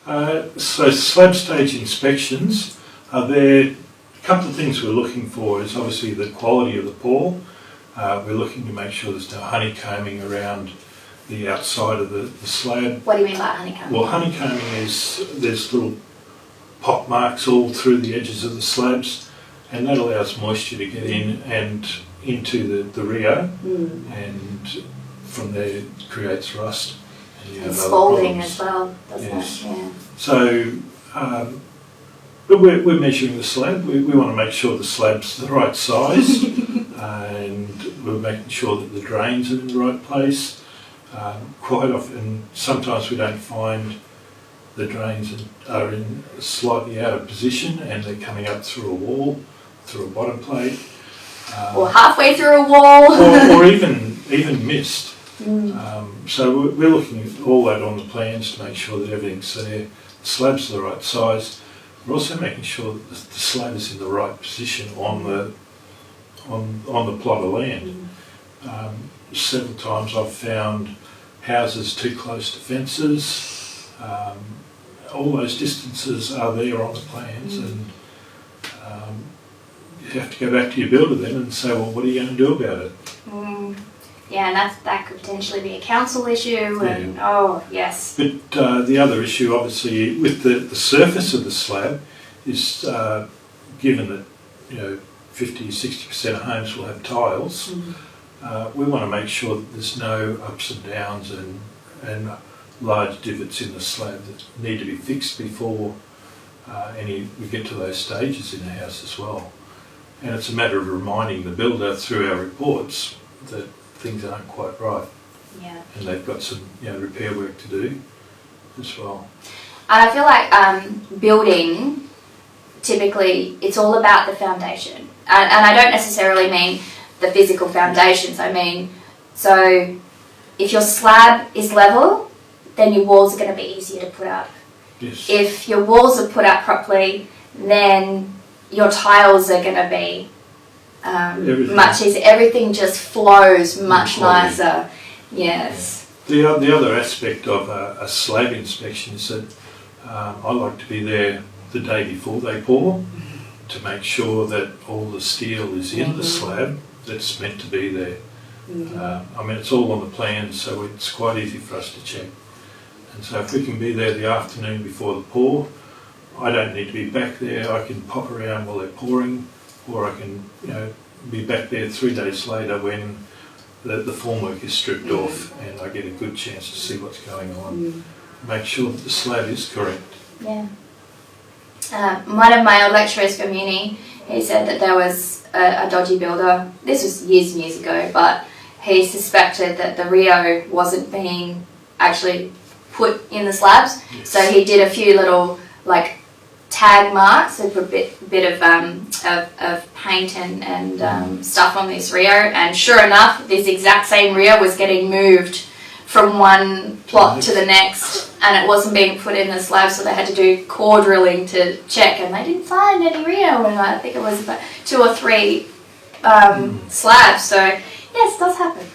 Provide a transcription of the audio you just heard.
So slab stage inspections are there. A couple of things we're looking for is obviously the quality of the pour. We're looking to make sure there's no honeycombing around the outside of the slab. What do you mean by honeycomb? Well, honeycombing is there's little pock marks all through the edges of the slabs, and that allows moisture to get in and into the Rio, and from there it creates rust. And scalding as well, doesn't yes. it? Yeah. So, but we're measuring the slab. We want to make sure the slab's the right size, and we're making sure that the drains are in the right place. Quite often, sometimes we don't find the drains are in slightly out of position, and they're coming up through a wall, through a bottom plate, or halfway through a wall, or even missed. So we're looking at all that on the plans to make sure that everything's there. The slab's the right size. We're also making sure that the slab is in the right position on the plot of land. Several times I've found houses too close to fences. All those distances are there on the plans, and you have to go back to your builder then and say, well, what are you going to do about it? Yeah, and that could potentially be a council issue, and oh yes. But the other issue, obviously, with the surface of the slab is given that 50-60% of homes will have tiles. We want to make sure that there's no ups and downs and large divots in the slab that need to be fixed before we get to those stages in the house as well. And it's a matter of reminding the builder through our reports that things aren't quite right. Yeah. And they've got some repair work to do as well. And I feel like building, typically, it's all about the foundation. And I don't necessarily mean the physical foundations. I mean, so if your slab is level, then your walls are going to be easier to put up. Yes. If your walls are put up properly, then your tiles are going to be much easier. Everything just flows much nicer. Yes. Yeah. The other aspect of a slab inspection is that I like to be there the day before they pour to make sure that all the steel is in the slab that's meant to be there. I mean, it's all on the plan, so it's quite easy for us to check. And so if we can be there the afternoon before the pour, I don't need to be back there. I can pop around while they're pouring, or I can, be back there 3 days later when the formwork is stripped off, and I get a good chance to see what's going on. Make sure that the slab is correct. Yeah. One of my old lecturers from uni, he said that there was a dodgy builder. This was years and years ago, but he suspected that the Rio wasn't being actually put in the slabs. Yes. So he did a few little tag marks and put a bit of paint and stuff on this Rio, and sure enough, this exact same Rio was getting moved from one plot to the next, and it wasn't being put in the slab, so they had to do core drilling to check, and they didn't find any Rio, and I think it was about 2 or 3 slabs. So yes, it does happen.